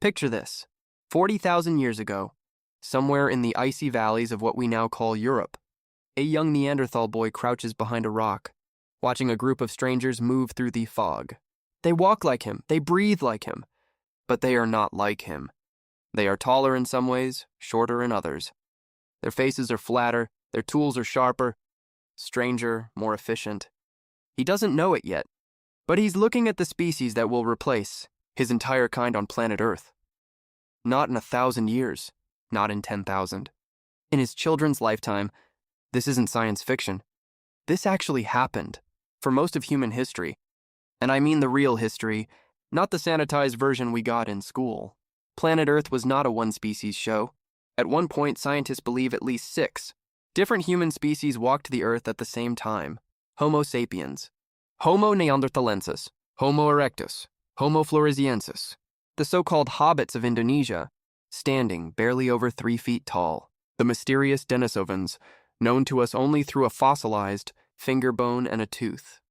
Picture this. 40,000 years ago, somewhere in the icy valleys of what we now call Europe, a young Neanderthal boy crouches behind a rock, watching a group of strangers move through the fog. They walk like him, they breathe like him, but they are not like him. They are taller in some ways, shorter in others. Their faces are flatter, their tools are sharper, stranger, more efficient. He doesn't know it yet, but he's looking at the species that will replace his entire kind on planet Earth. Not in 1,000 years, not in 10,000. In his children's lifetime, this isn't science fiction. This actually happened for most of human history. And I mean the real history, not the sanitized version we got in school. Planet Earth was not a one-species show. At one point, scientists believe at least 6 different human species walked the Earth at the same time. Homo sapiens, Homo neanderthalensis, Homo erectus, Homo floresiensis, the so-called hobbits of Indonesia, standing barely over 3 feet tall. The mysterious Denisovans, known to us only through a fossilized finger bone and a tooth.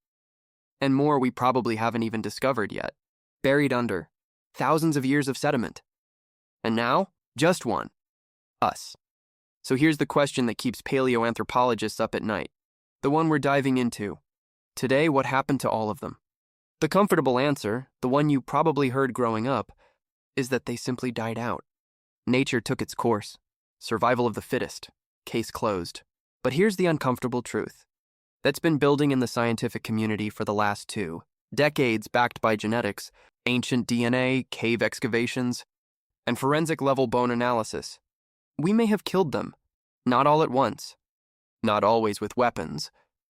And more we probably haven't even discovered yet, buried under thousands of years of sediment. And now, just one. Us. So here's the question that keeps paleoanthropologists up at night. The one we're diving into. Today, what happened to all of them? The comfortable answer, the one you probably heard growing up, is that they simply died out. Nature took its course. Survival of the fittest. Case closed. But here's the uncomfortable truth that's been building in the scientific community for the last 2 decades, backed by genetics, ancient DNA, cave excavations, and forensic-level bone analysis. We may have killed them, not all at once, not always with weapons,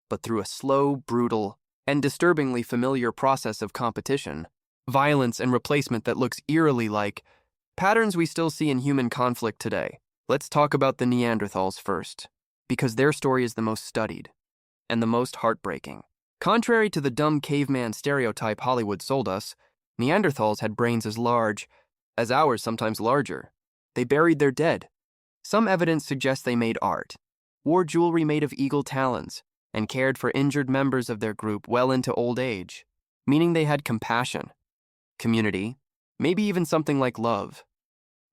but through a slow, brutal, and disturbingly familiar process of competition, violence, and replacement that looks eerily like patterns we still see in human conflict today. Let's talk about the Neanderthals first, because their story is the most studied and the most heartbreaking. Contrary to the dumb caveman stereotype Hollywood sold us, Neanderthals had brains as large as ours, sometimes larger. They buried their dead. Some evidence suggests they made art, wore jewelry made of eagle talons, and cared for injured members of their group well into old age, meaning they had compassion, community, maybe even something like love.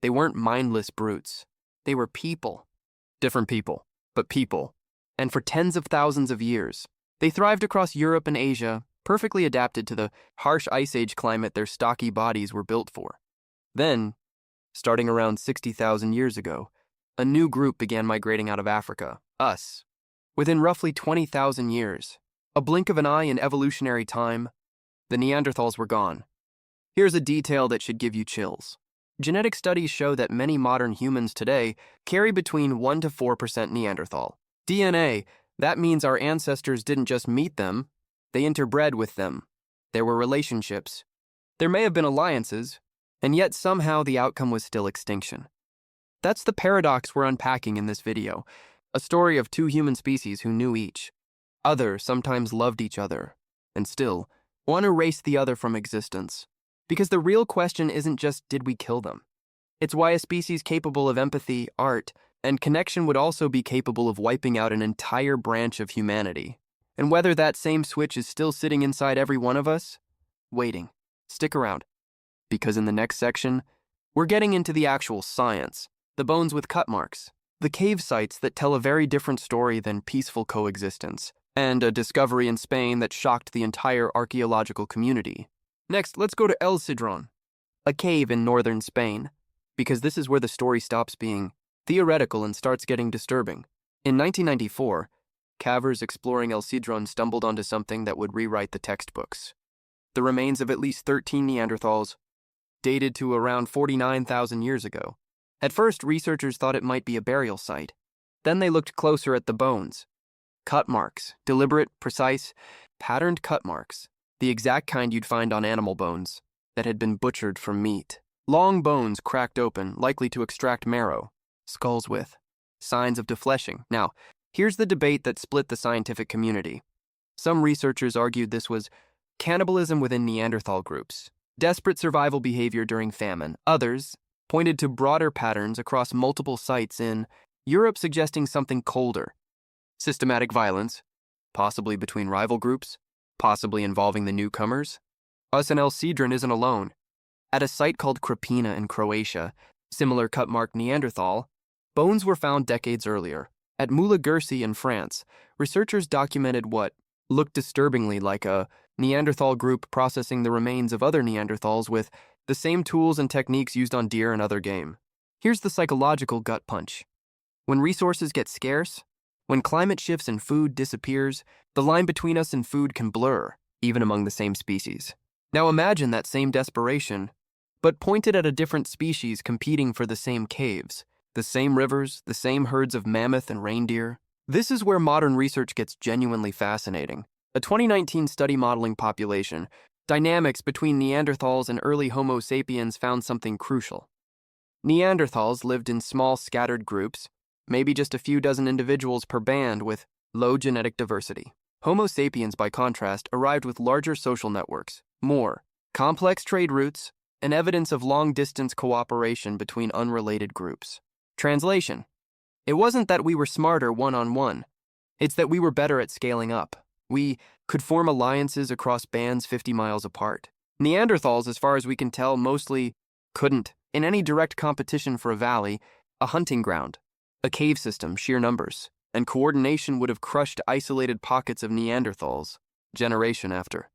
They weren't mindless brutes. They were people. Different people, but people. And for tens of thousands of years, they thrived across Europe and Asia, perfectly adapted to the harsh Ice Age climate their stocky bodies were built for. Then, starting around 60,000 years ago, a new group began migrating out of Africa, us. Within roughly 20,000 years, a blink of an eye in evolutionary time, the Neanderthals were gone. Here's a detail that should give you chills. Genetic studies show that many modern humans today carry between 1 to 4% Neanderthal DNA. That means our ancestors didn't just meet them, they interbred with them. There were relationships. There may have been alliances, and yet somehow the outcome was still extinction. That's the paradox we're unpacking in this video, a story of 2 human species who knew each other, sometimes loved each other, and still, one erased the other from existence. Because the real question isn't just did we kill them? It's why a species capable of empathy, art, and connection would also be capable of wiping out an entire branch of humanity. And whether that same switch is still sitting inside every one of us? Waiting. Stick around. Because in the next section, we're getting into the actual science, the bones with cut marks, the cave sites that tell a very different story than peaceful coexistence, and a discovery in Spain that shocked the entire archaeological community. Next, let's go to El Sidrón, a cave in northern Spain, because this is where the story stops being theoretical and starts getting disturbing. In 1994, cavers exploring El Sidrón stumbled onto something that would rewrite the textbooks. The remains of at least 13 Neanderthals, dated to around 49,000 years ago. At first, researchers thought it might be a burial site. Then they looked closer at the bones. Cut marks, deliberate, precise, patterned cut marks. The exact kind you'd find on animal bones that had been butchered for meat. Long bones cracked open, likely to extract marrow. Skulls with signs of defleshing. Now, here's the debate that split the scientific community. Some researchers argued this was cannibalism within Neanderthal groups, desperate survival behavior during famine. Others pointed to broader patterns across multiple sites in Europe, suggesting something colder. Systematic violence, possibly between rival groups, possibly involving the newcomers. Us and El Sidrón isn't alone. At a site called Krapina in Croatia, similar cut-marked Neanderthal, bones were found decades earlier. At Moulagursi in France, researchers documented what looked disturbingly like a Neanderthal group processing the remains of other Neanderthals with the same tools and techniques used on deer and other game. Here's the psychological gut punch. When resources get scarce, when climate shifts and food disappears, the line between us and food can blur, even among the same species. Now imagine that same desperation, but pointed at a different species competing for the same caves, the same rivers, the same herds of mammoth and reindeer. This is where modern research gets genuinely fascinating. A 2019 study modeling population dynamics between Neanderthals and early Homo sapiens found something crucial. Neanderthals lived in small scattered groups, maybe just a few dozen individuals per band with low genetic diversity. Homo sapiens, by contrast, arrived with larger social networks, more complex trade routes, and evidence of long-distance cooperation between unrelated groups. Translation: it wasn't that we were smarter one-on-one, it's that we were better at scaling up. We could form alliances across bands 50 miles apart. Neanderthals, as far as we can tell, mostly couldn't. In any direct competition for a valley, a hunting ground, a cave system, sheer numbers, and coordination would have crushed isolated pockets of Neanderthals, generation after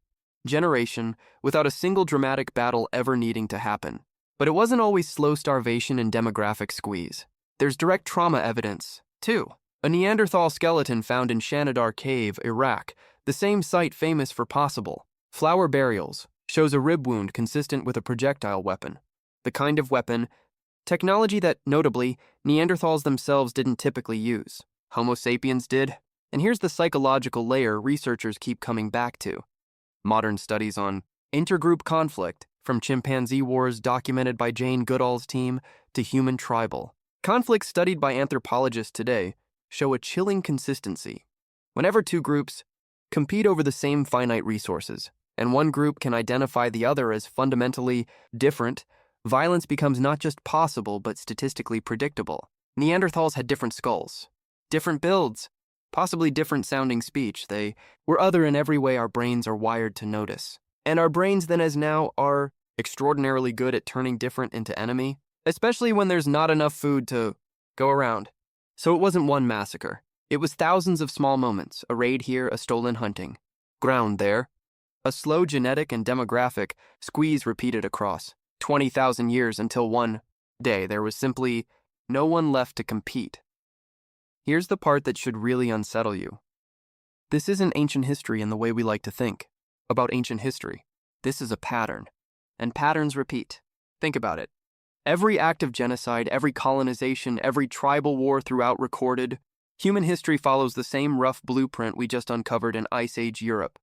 generation, without a single dramatic battle ever needing to happen. But it wasn't always slow starvation and demographic squeeze. There's direct trauma evidence, too. A Neanderthal skeleton found in Shanidar Cave, Iraq, the same site famous for possible flower burials, shows a rib wound consistent with a projectile weapon. The kind of weapon, technology that, notably, Neanderthals themselves didn't typically use. Homo sapiens did. And here's the psychological layer researchers keep coming back to. Modern studies on intergroup conflict, from chimpanzee wars documented by Jane Goodall's team to human tribal conflicts studied by anthropologists today, show a chilling consistency. Whenever two groups compete over the same finite resources, and one group can identify the other as fundamentally different, violence becomes not just possible but statistically predictable. Neanderthals had different skulls, different builds, possibly different sounding speech. They were other in every way our brains are wired to notice. And our brains then as now are extraordinarily good at turning different into enemy, especially when there's not enough food to go around. So it wasn't one massacre. It was thousands of small moments, a raid here, a stolen hunting ground there, a slow genetic and demographic squeeze repeated across 20,000 years until one day there was simply no one left to compete. Here's the part that should really unsettle you. This isn't ancient history in the way we like to think about ancient history. This is a pattern, and patterns repeat. Think about it. Every act of genocide, every colonization, every tribal war throughout recorded, human history follows the same rough blueprint we just uncovered in Ice Age Europe.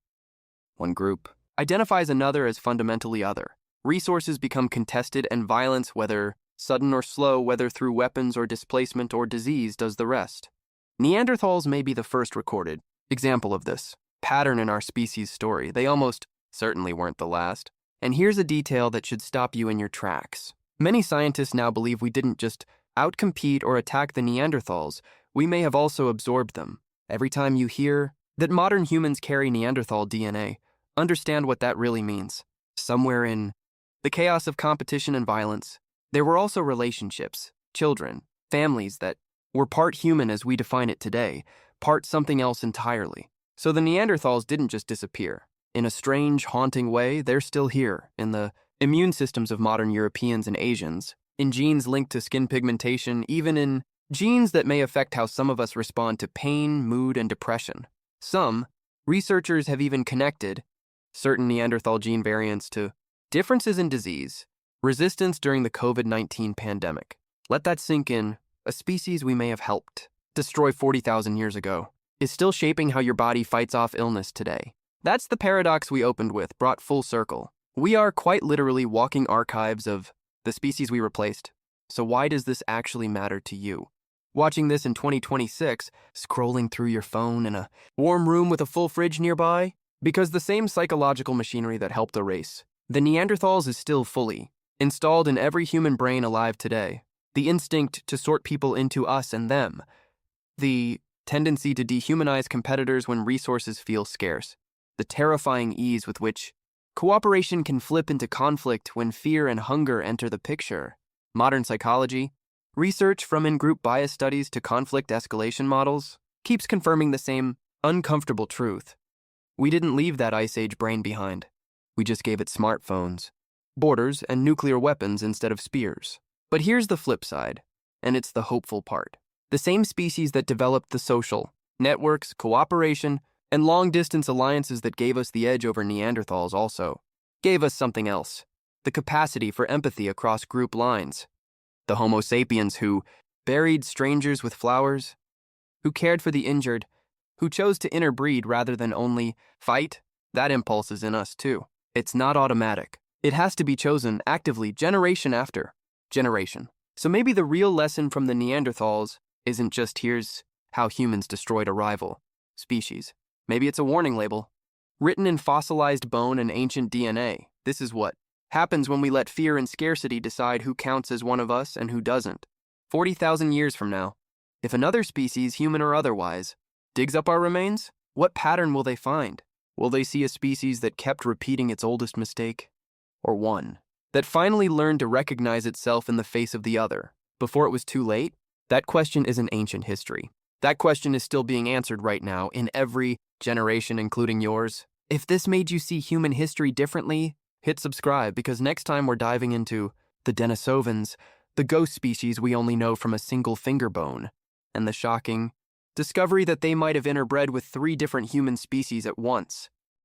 One group identifies another as fundamentally other. Resources become contested, and violence, whether sudden or slow, whether through weapons or displacement or disease, does the rest. Neanderthals may be the first recorded example of this pattern in our species story. They almost certainly weren't the last. And here's a detail that should stop you in your tracks. Many scientists now believe we didn't just outcompete or attack the Neanderthals, we may have also absorbed them. Every time you hear that modern humans carry Neanderthal DNA, understand what that really means. Somewhere in the chaos of competition and violence, there were also relationships, children, families that were part human as we define it today, part something else entirely. So the Neanderthals didn't just disappear. In a strange, haunting way, they're still here, in the immune systems of modern Europeans and Asians, in genes linked to skin pigmentation, even in genes that may affect how some of us respond to pain, mood, and depression. Some researchers have even connected certain Neanderthal gene variants to differences in disease, resistance during the COVID-19 pandemic. Let that sink in. A species we may have helped destroy 40,000 years ago is still shaping how your body fights off illness today. That's the paradox we opened with, brought full circle. We are quite literally walking archives of the species we replaced. So why does this actually matter to you? Watching this in 2026, scrolling through your phone in a warm room with a full fridge nearby? Because the same psychological machinery that helped the race, the Neanderthals, is still fully installed in every human brain alive today. The instinct to sort people into us and them. The tendency to dehumanize competitors when resources feel scarce. The terrifying ease with which Cooperation can flip into conflict when fear and hunger enter the picture. Modern psychology, research from in-group bias studies to conflict escalation models, keeps confirming the same uncomfortable truth. We didn't leave that Ice Age brain behind. We just gave it smartphones, borders, and nuclear weapons instead of spears. But here's the flip side, and it's the hopeful part. The same species that developed the social networks, cooperation, and long-distance alliances that gave us the edge over Neanderthals also gave us something else, the capacity for empathy across group lines. The Homo sapiens who buried strangers with flowers, who cared for the injured, who chose to interbreed rather than only fight, that impulse is in us too. It's not automatic. It has to be chosen actively generation after generation. So maybe the real lesson from the Neanderthals isn't just here's how humans destroyed a rival species. Maybe it's a warning label, written in fossilized bone and ancient DNA. This is what happens when we let fear and scarcity decide who counts as one of us and who doesn't. 40,000 years from now, if another species, human or otherwise, digs up our remains, what pattern will they find? Will they see a species that kept repeating its oldest mistake? Or one that finally learned to recognize itself in the face of the other before it was too late? That question isn't ancient history. That question is still being answered right now in every generation, including yours. If this made you see human history differently, hit subscribe because next time we're diving into the Denisovans, the ghost species we only know from a single finger bone, and the shocking discovery that they might have interbred with 3 different human species at once.